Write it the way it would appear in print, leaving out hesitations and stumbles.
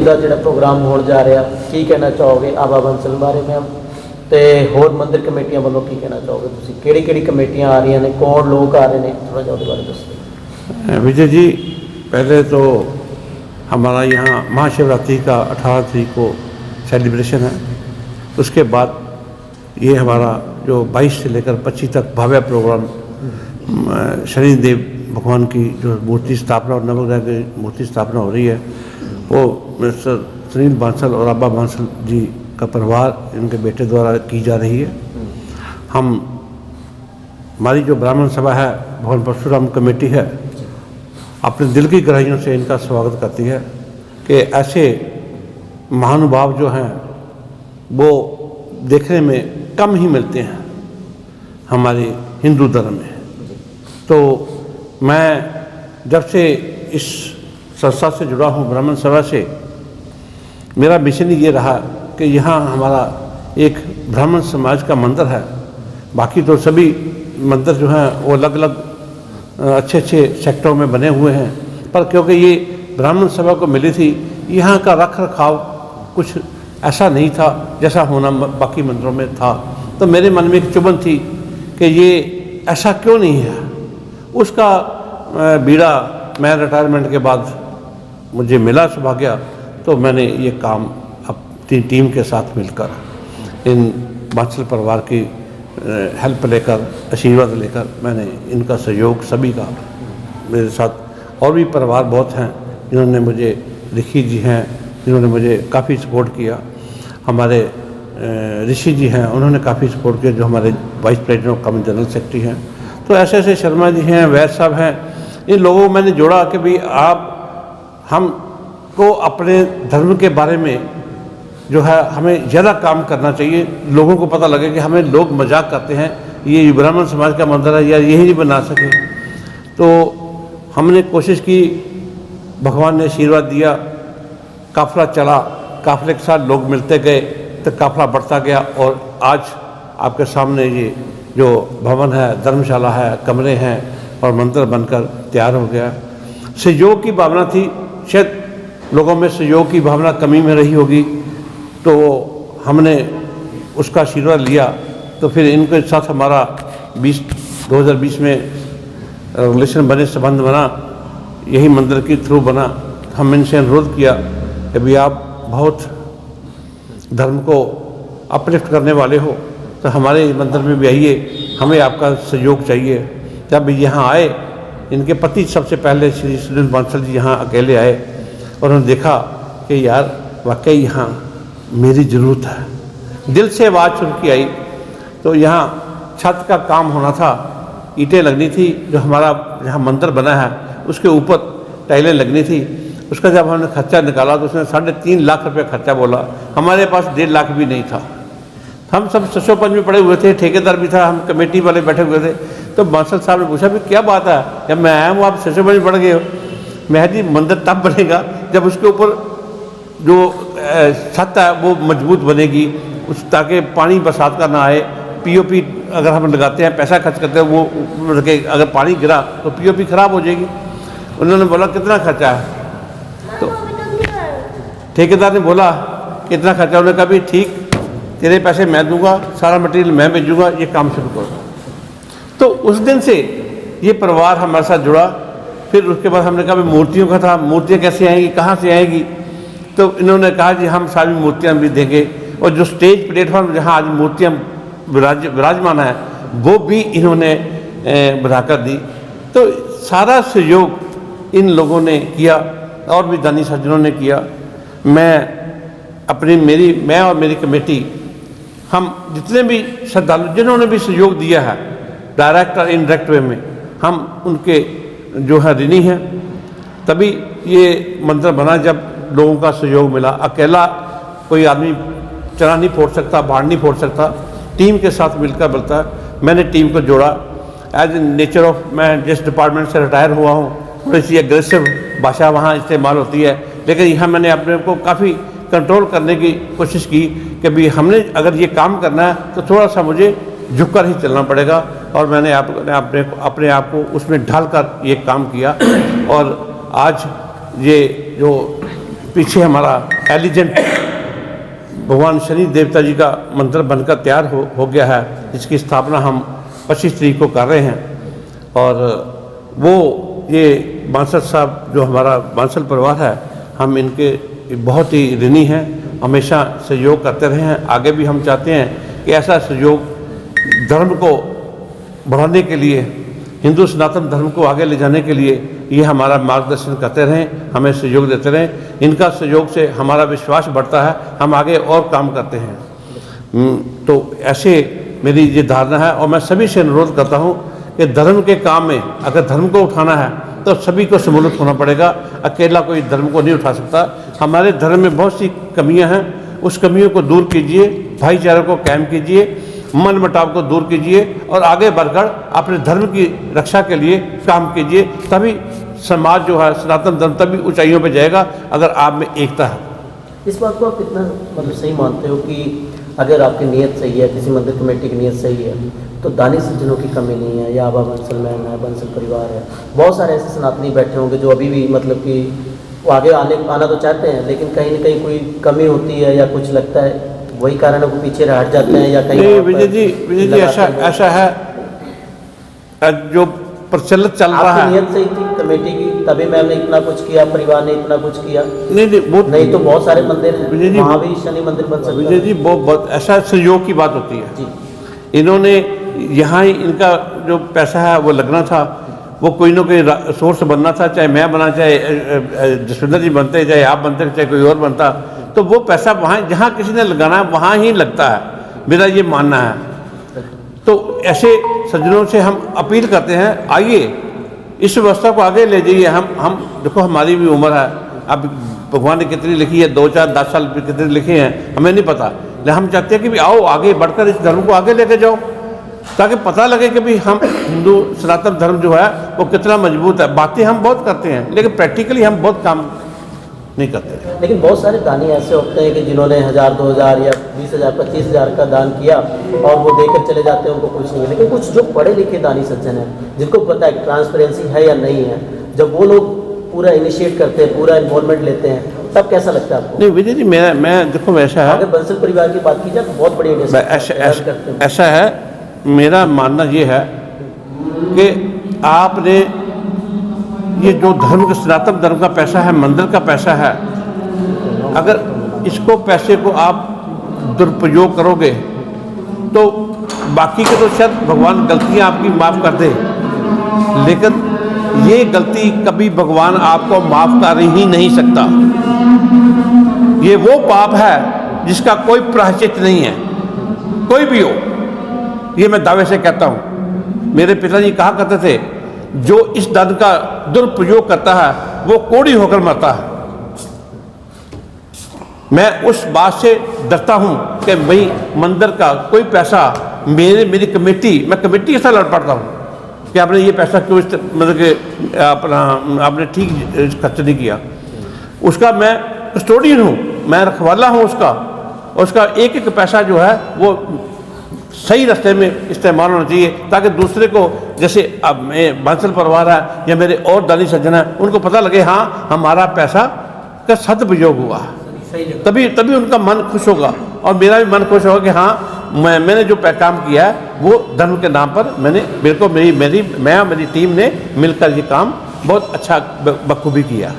ਦਾ ਜਿਹੜਾ ਪ੍ਰੋਗਰਾਮ ਹੋਣ ਜਾ ਰਿਹਾ, ਕੀ ਕਹਿਣਾ ਚਾਹੋਗੇ ਆਬਾ ਬੰਸਲ ਬਾਰੇ ਮੈਮ, ਤੇ ਹੋਰ ਮੰਦਿਰ ਕਮੇਟੀਆਂ ਵੱਲੋਂ ਕੀ ਕਹਿਣਾ ਚਾਹੋਗੇ ਤੁਸੀਂ? ਕਿਹੜੀ ਕਮੇਟੀਆਂ आ रही हैं, कौन लोग आ रहे हैं, थोड़ा जा उसके बारे दसो। विजय जी, पहले तो हमारा यहाँ महाशिवरात्रि का 18 तारीख को सेलिब्रेशन है। उसके बाद ये हमारा जो 22 से लेकर 25 तक भव्य प्रोग्राम शनिदेव भगवान की जो मूर्ति स्थापना और नवग्रह की मूर्ति स्थापना हो रही है, वो मिस्टर सुनील बांसल और आबा बांसल जी का परिवार, इनके बेटे द्वारा की जा रही है। हमारी जो ब्राह्मण सभा है, भगवान परशुराम कमेटी है, अपने दिल की गहराइयों से इनका स्वागत करती है कि ऐसे महानुभाव जो हैं वो देखने में कम ही मिलते हैं हमारे हिंदू धर्म में। तो मैं जब से इस संस्था से जुड़ा हूँ, ब्राह्मण सभा से, मेरा मिशन ये रहा कि यहाँ हमारा एक ब्राह्मण समाज का मंदिर है। बाकी तो सभी मंदिर जो हैं वो अलग अलग अच्छे सेक्टरों में बने हुए हैं, पर क्योंकि ये ब्राह्मण सभा को मिली थी, यहाँ का रख रखाव कुछ ऐसा नहीं था जैसा होना बाकी मंदिरों में था। तो मेरे मन में एक चुभन थी कि ये ऐसा क्यों नहीं है। उसका बीड़ा मैं रिटायरमेंट के बाद मुझे मिला सौभाग्य, तो मैंने ये काम अपनी टीम के साथ मिलकर इन बांसल परिवार की हेल्प लेकर, आशीर्वाद लेकर, मैंने इनका सहयोग सभी का, मेरे साथ और भी परिवार बहुत हैं जिन्होंने मुझे, ऋषि जी हैं जिन्होंने मुझे काफ़ी सपोर्ट किया, हमारे ऋषि जी हैं उन्होंने काफ़ी सपोर्ट किया, जो हमारे वाइस प्रेसिडेंट और कम जनरल सेक्रेटरी हैं। तो ऐसे ऐसे शर्मा जी हैं, वैद साहब हैं, इन लोगों को मैंने जोड़ा कि भाई आप हमको अपने धर्म के बारे में जो है हमें ज़्यादा काम करना चाहिए। लोगों को पता लगे कि हमें लोग मजाक करते हैं, ये ब्राह्मण समाज का मंदिर है, या यही नहीं बना सके। तो हमने कोशिश की, भगवान ने आशीर्वाद दिया, काफ़िला चला, काफ़िले के साथ लोग मिलते गए, तो काफ़िला बढ़ता गया, और आज आपके सामने ये जो भवन है, धर्मशाला है, कमरे हैं और मंदिर बनकर तैयार हो गया। सहयोग की भावना थी, शायद लोगों में सहयोग की भावना कमी में रही होगी, तो हमने उसका आशीर्वाद लिया। तो फिर इनके साथ हमारा 2020 में रिलेशन बने, संबंध बना, यही मंदिर के थ्रू बना। हम इनसे अनुरोध किया कि भाई आप बहुत धर्म को अपलिफ्ट करने वाले हो, तो हमारे मंदिर में भी आइए, हमें आपका सहयोग चाहिए। जब यहाँ आए, इनके पति सबसे पहले श्री सुनील बांसल जी यहाँ अकेले आए, और उन्होंने देखा कि यार वाकई यहाँ मेरी ज़रूरत है। दिल से आवाज़ उनकी आई। तो यहाँ छत का काम होना था, ईंटें लगनी थी, जो हमारा जहाँ मंदिर बना है उसके ऊपर टाइलें लगनी थी। उसका जब हमने खर्चा निकाला तो उसने 3.5 लाख रुपये खर्चा बोला। हमारे पास 1.5 लाख भी नहीं था। हम सब सचोपन में पड़े हुए थे, ठेकेदार भी था, हम कमेटी वाले बैठे हुए थे। तो बांसल साहब ने पूछा, भी क्या बात है, जब मैं आया हूँ आप सचोपन में पड़ गए हो? मैं जी मंदिर तब बनेगा जब उसके ऊपर जो छत है वो मजबूत बनेगी, उस ताकि पानी बरसात का ना आए। पीओपी अगर हम लगाते हैं, पैसा खर्च करते हैं, वो रखे, अगर पानी गिरा तो पीओपी ख़राब हो जाएगी। उन्होंने बोला कितना खर्चा है? तो ठेकेदार ने बोला कितना खर्चा? उन्होंने कहा भी ठीक, तेरे पैसे मैं दूंगा, सारा मटेरियल मैं भेजूँगा, ये काम शुरू करो। तो उस दिन से ये परिवार हमारे साथ जुड़ा। फिर उसके बाद हमने कहा भी मूर्तियों का था, मूर्तियाँ कैसे आएंगी, कहाँ से आएंगी? तो इन्होंने कहा जी हम सारी मूर्तियाँ भी देंगे, और जो स्टेज प्लेटफॉर्म जहाँ आज मूर्तियाँ विराजमान है वो भी इन्होंने बनाकर दी। तो सारा सहयोग इन लोगों ने किया, और भी दानी सज्जनों ने किया। मैं और मेरी कमेटी, हम जितने भी श्रद्धालु जिन्होंने भी सहयोग दिया है डायरेक्ट और इनडायरेक्ट वे में, हम उनके जो है ऋणी हैं। तभी ये मंदिर बना जब लोगों का सहयोग मिला। अकेला कोई आदमी चना नहीं फोड़ सकता, बाढ़ नहीं फोड़ सकता, टीम के साथ मिलकर बनता है। मैंने टीम को जोड़ा। एज ए नेचर ऑफ, मैं जिस डिपार्टमेंट से रिटायर हुआ हूँ, थोड़ी सी एग्रेसिव भाषा वहाँ इस्तेमाल होती है, लेकिन यहाँ मैंने अपने को काफ़ी कंट्रोल करने की कोशिश की कि भाई हमने अगर ये काम करना है तो थोड़ा सा मुझे झुककर ही चलना पड़ेगा। और मैंने अपने आप को उसमें ढालकर ये काम किया। और आज ये जो पीछे हमारा एलिजेंट भगवान शनि देवता जी का मंदिर बनकर तैयार हो गया है, जिसकी स्थापना हम 25 तारीख को कर रहे हैं। और वो ये बांसल साहब जो हमारा बांसल परिवार है, हम इनके बहुत ही ऋणी हैं, हमेशा सहयोग करते रहे हैं। आगे भी हम चाहते हैं कि ऐसा सहयोग धर्म को बढ़ाने के लिए, हिंदू सनातन धर्म को आगे ले जाने के लिए ये हमारा मार्गदर्शन करते रहें, हमें सहयोग देते रहें। इनका सहयोग से हमारा विश्वास बढ़ता है, हम आगे और काम करते हैं। तो ऐसे मेरी ये धारणा है और मैं सभी से अनुरोध करता हूँ कि धर्म के काम में अगर धर्म को उठाना है तो सभी को सम्मिलित होना पड़ेगा, अकेला कोई धर्म को नहीं उठा सकता। हमारे धर्म में बहुत सी कमियां हैं, उस कमियों को दूर कीजिए, भाईचारे को कायम कीजिए, मन मुटाव को दूर कीजिए और आगे बढ़कर अपने धर्म की रक्षा के लिए काम कीजिए। तभी समाज जो है सनातन धर्म तभी ऊंचाइयों पे जाएगा अगर आप में एकता है। इस बात को आप कितना मतलब सही मानते हो कि अगर आपकी नीयत सही है, किसी मंदिर कमेटी की नीयत सही है, तो दानी सज्जनों की कमी नहीं है, या आबा बंसल मैन है, बंसल परिवार है, बहुत सारे ऐसे सनातनी बैठे होंगे जो अभी भी मतलब कि वो आगे आना तो चाहते हैं, लेकिन कहीं ना कहीं कोई कमी होती है या कुछ लगता है, वही कारण है वो पीछे हट जाते हैं या कहीं। नहीं विजय जी ऐसा है जो प्रचलित चल रहा है। नीयत सही थी कमेटी की, तभी मैम ने इतना कुछ किया, परिवार ने इतना कुछ किया। नहीं तो बहुत सारे मंदिर हैं, वहाँ भी शनि मंदिर बन सकता है। विजय जी बहुत ऐसा सहयोग की बात होती है जी। इन्होंने यहाँ ही इनका जो पैसा है वो लगना था, वो कोई ना कोई सोर्स बनना था, चाहे मैं बना, चाहे जसविंदर जी बनते, चाहे आप बनते, चाहे कोई और बनता, तो वो पैसा वहाँ जहाँ किसी ने लगाना है वहाँ ही लगता है, मेरा ये मानना है। तो ऐसे सज्जनों से हम अपील करते हैं, आइए इस व्यवस्था को आगे ले जाइए। हम देखो हमारी भी उम्र है, अब भगवान ने कितनी लिखी है, 2 4 10 साल कितने लिखे हैं हमें नहीं पता, लेकिन हम चाहते हैं कि भी आओ आगे बढ़कर इस धर्म को आगे लेके जाओ, ताकि पता लगे कि भी हम हिंदू सनातन धर्म जो है वो कितना मजबूत है। बातें हम बहुत करते हैं लेकिन प्रैक्टिकली हम बहुत काम नहीं करते। लेकिन बहुत सारे दानी ऐसे होते हैं कि जिन्होंने 1000 2000 या 20,000 25,000 का दान किया और वो देकर चले जाते हैं, उनको कुछ नहीं है। लेकिन कुछ जो पढ़े लिखे दानी सज्जन हैं, जिनको पता है ट्रांसपेरेंसी है या नहीं है, जब वो लोग पूरा इनिशिएट करते हैं, पूरा इन्वॉल्वमेंट लेते हैं, तब कैसा लगता है आपको? नहीं विजय जी मैं देखो वैसा है, अगर बंसल परिवार की बात की जाए तो बहुत बड़ी ऐसा है, मेरा मानना ये है कि आपने ये जो धर्म का सनातन धर्म का पैसा है, मंदिर का पैसा है, अगर इसको पैसे को आप दुरुपयोग करोगे तो बाकी के तो शायद भगवान गलतियां आपकी माफ़ कर दे, लेकिन ये गलती कभी भगवान आपको माफ़ कर ही नहीं सकता। ये वो पाप है जिसका कोई प्रायश्चित नहीं है, कोई भी हो। ये मैं दावे से कहता हूँ। मेरे पिताजी कहा करते थे, जो इस धन का दुरुपयोग करता है वो कोढ़ी होकर मरता है। मैं उस बात से डरता हूँ कि भाई मंदिर का कोई पैसा मेरी कमेटी, मैं कमेटी के साथ लड़ पड़ता हूँ कि आपने ये पैसा क्यों मतलब कि आपने ठीक खर्च नहीं किया। उसका मैं कस्टोडियन हूँ, मैं रखवाला हूँ उसका एक एक पैसा जो है वो सही रास्ते में इस्तेमाल होना चाहिए, ताकि दूसरे को, जैसे अब मैं बांसल परिवार है या मेरे और दानी सज्जन है, उनको पता लगे हाँ हमारा पैसा का सदुपयोग हुआ, तभी उनका मन खुश होगा और मेरा भी मन खुश होगा कि हाँ मैंने जो काम किया है वो धर्म के नाम पर मैं और मेरी टीम ने मिलकर ये काम बहुत अच्छा बखूबी किया।